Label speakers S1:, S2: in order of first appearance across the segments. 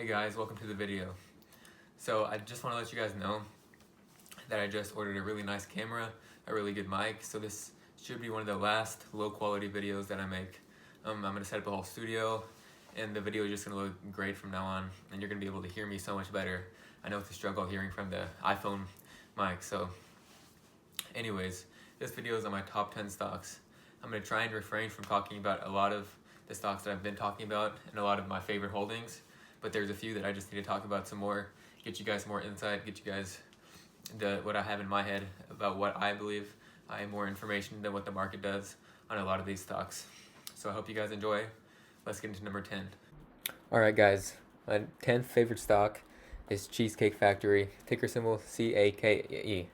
S1: guys, welcome to the video. So I just want to let you guys know that I just ordered a really nice camera, a really good mic, so this should be one of the last low quality videos that I make. I'm going to set up a whole studio and the video is just going to look great from now on, and you're going to be able to hear me so much better. I know it's a struggle hearing from the iPhone mic, so anyways, this video is on my top 10 stocks. I'm going to try and refrain from talking about a lot of the stocks that I've been talking about and a lot of my favorite holdings, but there's a few that I just need to talk about some more, get you guys more insight, get you guys what I have in my head about what I believe. I have more information than what the market does on a lot of these stocks. So I hope you guys enjoy. Let's get into number 10. Alright guys, my 10th favorite stock is Cheesecake Factory, ticker symbol CAKE.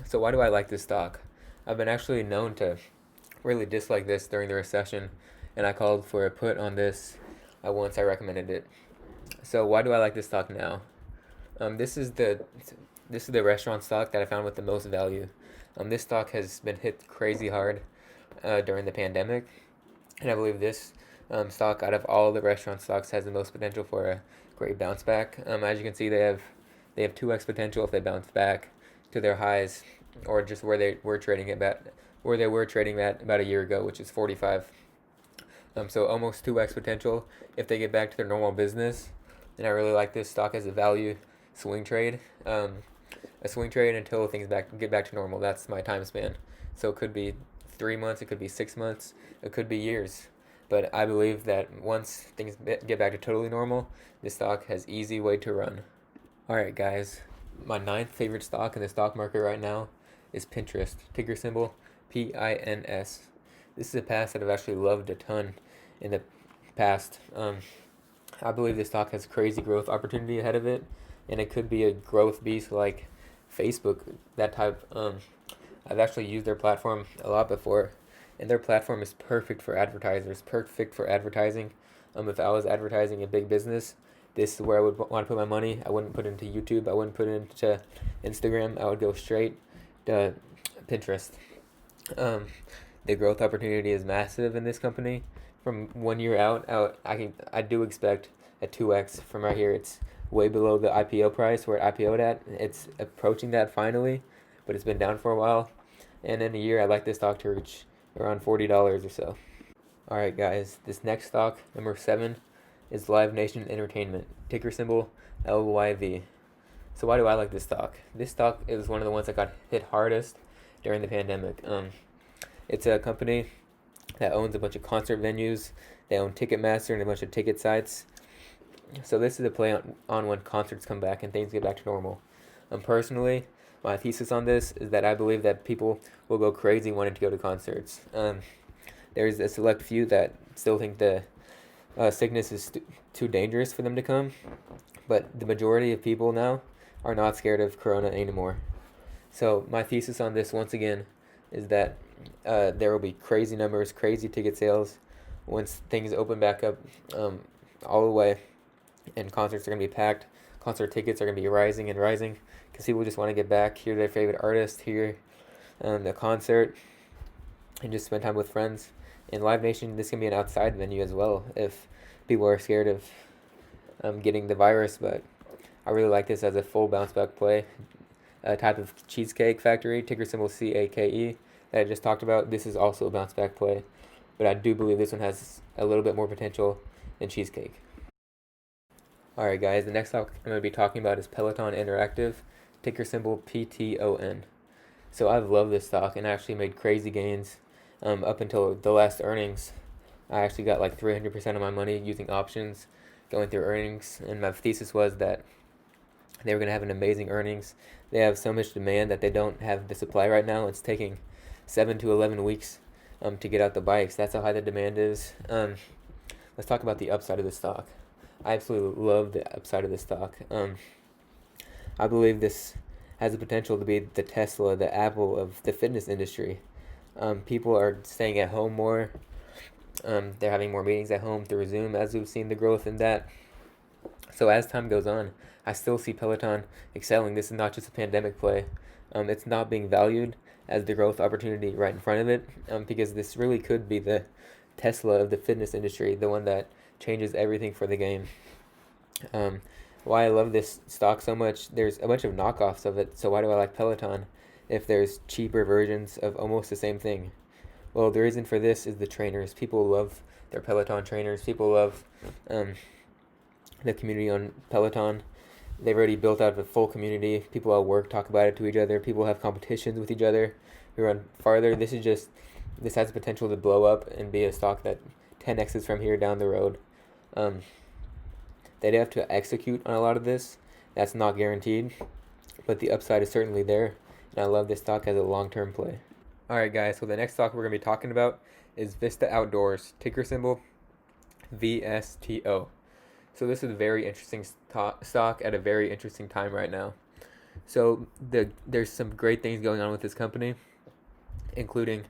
S1: So why do I like this stock? I've been actually known to really dislike this during the recession, and I called for a put on this once I recommended it. So why do I like this stock now? This is the restaurant stock that I found with the most value. This stock has been hit crazy hard during the pandemic, and I believe this stock out of all the restaurant stocks has the most potential for a great bounce back. As you can see, they have 2x potential if they bounce back to their highs, or just where they were trading at about a year ago, which is 45. So almost 2x potential if they get back to their normal business. And I really like this stock as a value swing trade. A swing trade until things get back to normal. That's my time span. So it could be 3 months, it could be 6 months, it could be years. But I believe that once things get back to totally normal, this stock has easy way to run. Alright guys, my 9th favorite stock in the stock market right now is Pinterest, ticker symbol PINS. This is a pass that I've actually loved a ton in the past. I believe this stock has crazy growth opportunity ahead of it, and it could be a growth beast like Facebook, that type. I've actually used their platform a lot before, and their platform is perfect for advertisers, perfect for advertising. If I was advertising a big business, this is where I would want to put my money. I wouldn't put it into YouTube, I wouldn't put it into Instagram, I would go straight to Pinterest. The growth opportunity is massive in this company. From 1 year out, I do expect a 2x from right here. It's way below the IPO price where it IPO'd at. It's approaching that finally, but it's been down for a while. And in a year, I'd like this stock to reach around $40 or so. Alright guys, this next stock, number 7, is Live Nation Entertainment, ticker symbol LYV. So why do I like this stock? This stock is one of the ones that got hit hardest during the pandemic. It's a company that owns a bunch of concert venues. They own Ticketmaster and a bunch of ticket sites. So this is a play on when concerts come back and things get back to normal. Personally, my thesis on this is that I believe that people will go crazy wanting to go to concerts. There's a select few that still think the sickness is too dangerous for them to come, but the majority of people now are not scared of Corona anymore. So my thesis on this, once again, is that there will be crazy numbers, crazy ticket sales once things open back up all the way, and concerts are going to be packed. Concert tickets are going to be rising and rising because people just want to get back, hear their favorite artist, hear the concert, and just spend time with friends. In Live Nation, this can be an outside venue as well if people are scared of getting the virus, but I really like this as a full bounce back play. A type of Cheesecake Factory, ticker symbol CAKE, that I just talked about. This is also a bounce back play, but I do believe this one has a little bit more potential than Cheesecake. Alright guys, the next stock I'm going to be talking about is Peloton Interactive, ticker symbol PTON. So I've loved this stock and I actually made crazy gains up until the last earnings. I actually got like 300% of my money using options going through earnings, and my thesis was that they were going to have an amazing earnings. They have so much demand that they don't have the supply right now. It's taking 7 to 11 weeks to get out the bikes. That's how high the demand is. Let's talk about the upside of the stock. I absolutely love the upside of this stock. I believe this has the potential to be the Tesla, the Apple of the fitness industry. People are staying at home more. They're having more meetings at home through Zoom, as we've seen the growth in that. So as time goes on, I still see Peloton excelling. This is not just a pandemic play. It's not being valued as the growth opportunity right in front of it, because this really could be the Tesla of the fitness industry, the one that changes everything for the game. Um, why I love this stock so much, there's a bunch of knockoffs of it, so why do I like Peloton if there's cheaper versions of almost the same thing? Well, the reason for this is the trainers. People love their Peloton trainers. People love um, the community on Peloton. They've already built out a full community. People at work talk about it to each other. People have competitions with each other who run farther. This has the potential to blow up and be a stock that 10x's from here down the road. Um, They'd have to execute on a lot of this. That's not guaranteed, but the upside is certainly there, and I love this stock as a long-term play. Alright guys, so the next stock we're going to be talking about is Vista Outdoors, ticker symbol VSTO. So this is a very interesting stock at a very interesting time right now. So there's some great things going on with this company, including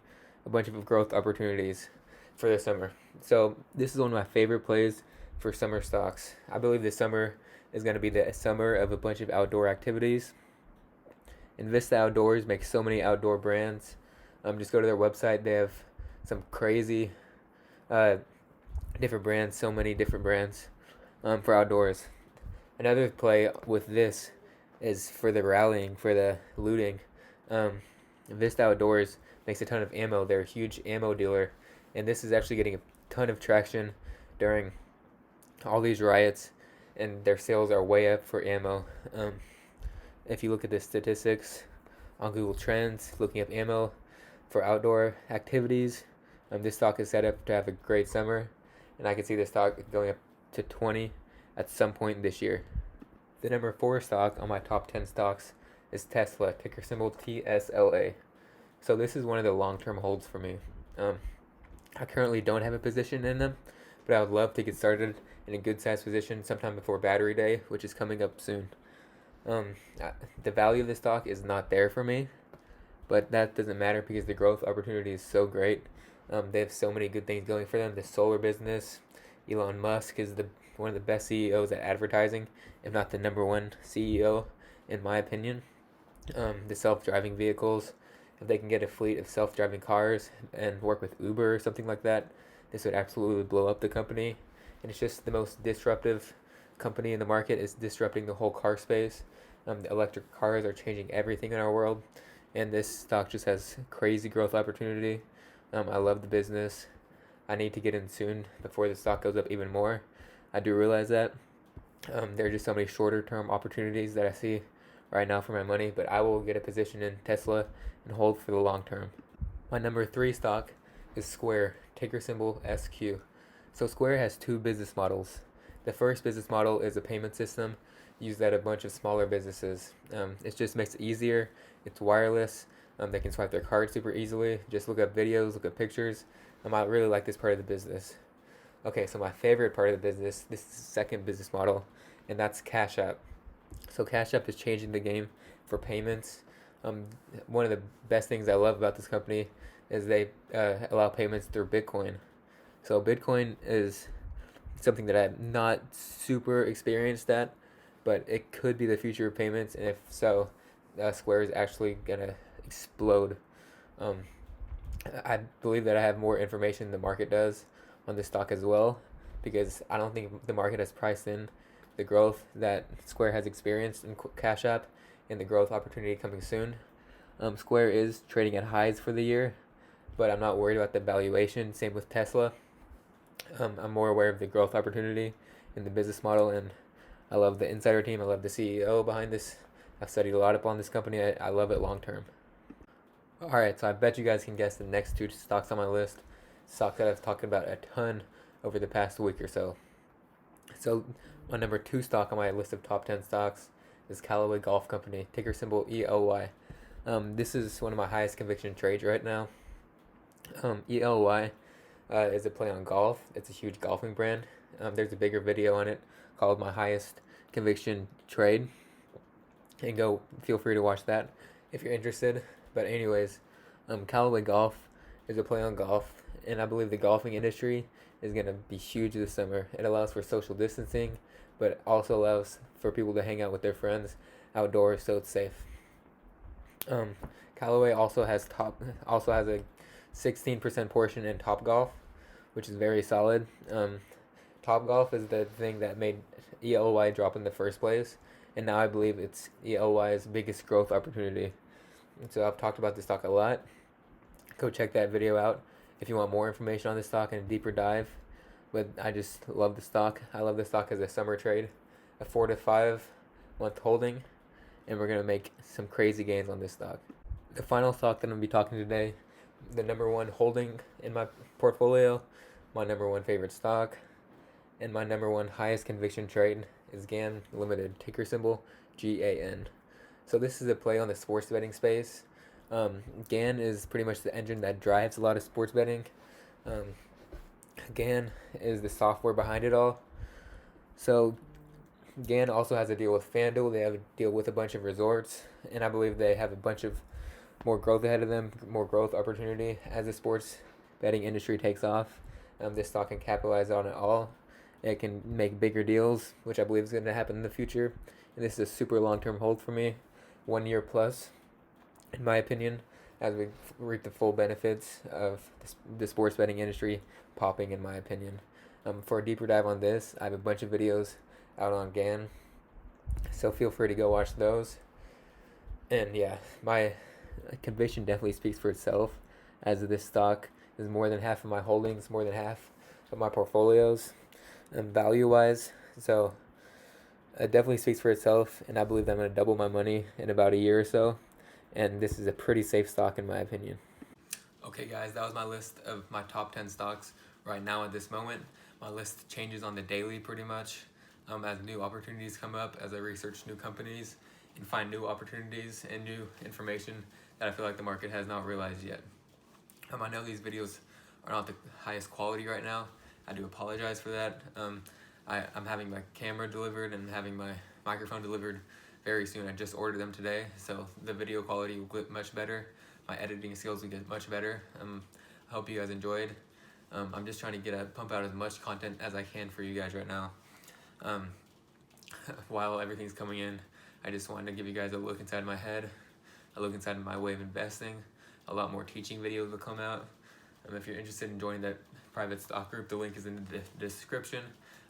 S1: a bunch of growth opportunities for the summer. So this is one of my favorite plays for summer stocks. I believe this summer is going to be the summer of a bunch of outdoor activities. And Vista Outdoors makes so many outdoor brands. Just go to their website. They have some crazy different brands, so many different brands for outdoors. Another play with this is for the rallying, for the looting. Vista Outdoors makes a ton of ammo. They're a huge ammo dealer, and this is actually getting a ton of traction during all these riots, and their sales are way up for ammo. If you look at the statistics on Google Trends, looking up ammo for outdoor activities, this stock is set up to have a great summer, and I can see this stock going up to 20 at some point this year. The number 4 stock on my top 10 stocks is Tesla, ticker symbol TSLA. So this is one of the long-term holds for me. I currently don't have a position in them, but I would love to get started in a good sized position sometime before Battery Day, which is coming up soon. The value of the stock is not there for me, but that doesn't matter because the growth opportunity is so great. They have so many good things going for them. The solar business, Elon Musk is one of the best CEOs at advertising, if not the number one CEO, in my opinion. The self-driving vehicles, if they can get a fleet of self-driving cars and work with Uber or something like that, this would absolutely blow up the company. And it's just the most disruptive company in the market. Is disrupting the whole car space. The electric cars are changing everything in our world, and this stock just has crazy growth opportunity. I love the business. I need to get in soon before the stock goes up even more. I do realize that. There are just so many shorter term opportunities that I see right now for my money, but I will get a position in Tesla and hold for the long term. My number 3 stock is Square, ticker symbol SQ. So Square has 2 business models. The first business model is a payment system used at a bunch of smaller businesses. It just makes it easier. It's wireless. They can swipe their card super easily. Just look up videos, look up pictures. I really like this part of the business. Okay, so my favorite part of the business, this is the second business model, and that's Cash App. So Cash App is changing the game for payments. One of the best things I love about this company is they allow payments through Bitcoin. So Bitcoin is something that I'm not super experienced at, but it could be the future of payments, and if so, Square is actually gonna explode. I believe that I have more information than the market does on this stock as well, because I don't think the market has priced in the growth that Square has experienced in Cash App and the growth opportunity coming soon. Square is trading at highs for the year, but I'm not worried about the valuation. Same with Tesla. I'm more aware of the growth opportunity in the business model, and I love the insider team. I love the CEO behind this. I've studied a lot up on this company. I love it long term. Alright, so I bet you guys can guess the next 2 stocks on my list. Stocks that I've talked about a ton over the past week or so. So, my number 2 stock on my list of top 10 stocks is Callaway Golf Company, ticker symbol ELY. This is one of my highest conviction trades right now. ELY is a play on golf. It's a huge golfing brand. There's a bigger video on it called My Highest Conviction Trade. And feel free to watch that if you're interested. But anyways, Callaway Golf is a play on golf, and I believe the golfing industry is going to be huge this summer. It allows for social distancing, but it also allows for people to hang out with their friends outdoors, so it's safe. Callaway also has a 16% portion in Top Golf, which is very solid. Topgolf is the thing that made ELY drop in the first place, and now I believe it's ELY's biggest growth opportunity. And so I've talked about this stock a lot. Go check that video out if you want more information on this stock and a deeper dive. But I just love the stock. I love the stock as a summer trade, a 4 to 5 month holding, and we're gonna make some crazy gains on this stock. The final stock that I'm gonna be talking today, the number one holding in my portfolio, my number one favorite stock, and my number one highest conviction trade is Gann Limited, ticker symbol GAN. So this is a play on the sports betting space. Gann is pretty much the engine that drives a lot of sports betting. Gann is the software behind it all. So Gann also has a deal with FanDuel. They have a deal with a bunch of resorts, and I believe they have a bunch of more growth ahead of them, more growth opportunity as the sports betting industry takes off. This stock can capitalize on it all. It can make bigger deals, which I believe is going to happen in the future. And this is a super long-term hold for me, 1 year plus, in my opinion, as we reap the full benefits of the sports betting industry popping, in my opinion. For a deeper dive on this, I have a bunch of videos out on Gann, so feel free to go watch those. And yeah, my conviction definitely speaks for itself, as this stock is more than half of my holdings, more than half of my portfolios, and value-wise. So it definitely speaks for itself, and I believe that I'm going to double my money in about a year or so. And this is a pretty safe stock in my opinion. Okay guys, that was my list of my top 10 stocks right now at this moment. My list changes on the daily pretty much as new opportunities come up, as I research new companies and find new opportunities and new information that I feel like the market has not realized yet. I know these videos are not the highest quality right now. I do apologize for that. I'm having my camera delivered and having my microphone delivered very soon. I just ordered them today, so the video quality will get much better. My editing skills will get much better. I hope you guys enjoyed. I'm just trying to pump out as much content as I can for you guys right now. While everything's coming in, I just wanted to give you guys a look inside my head, a look inside my way of investing. A lot more teaching videos will come out. If you're interested in joining that private stock group, the link is in the description.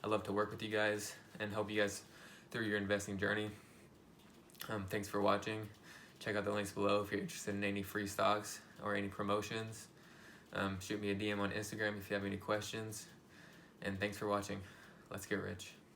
S1: I'd love to work with you guys and help you guys through your investing journey. Thanks for watching. Check out the links below if you're interested in any free stocks or any promotions. Shoot me a DM on Instagram if you have any questions. And thanks for watching. Let's get rich.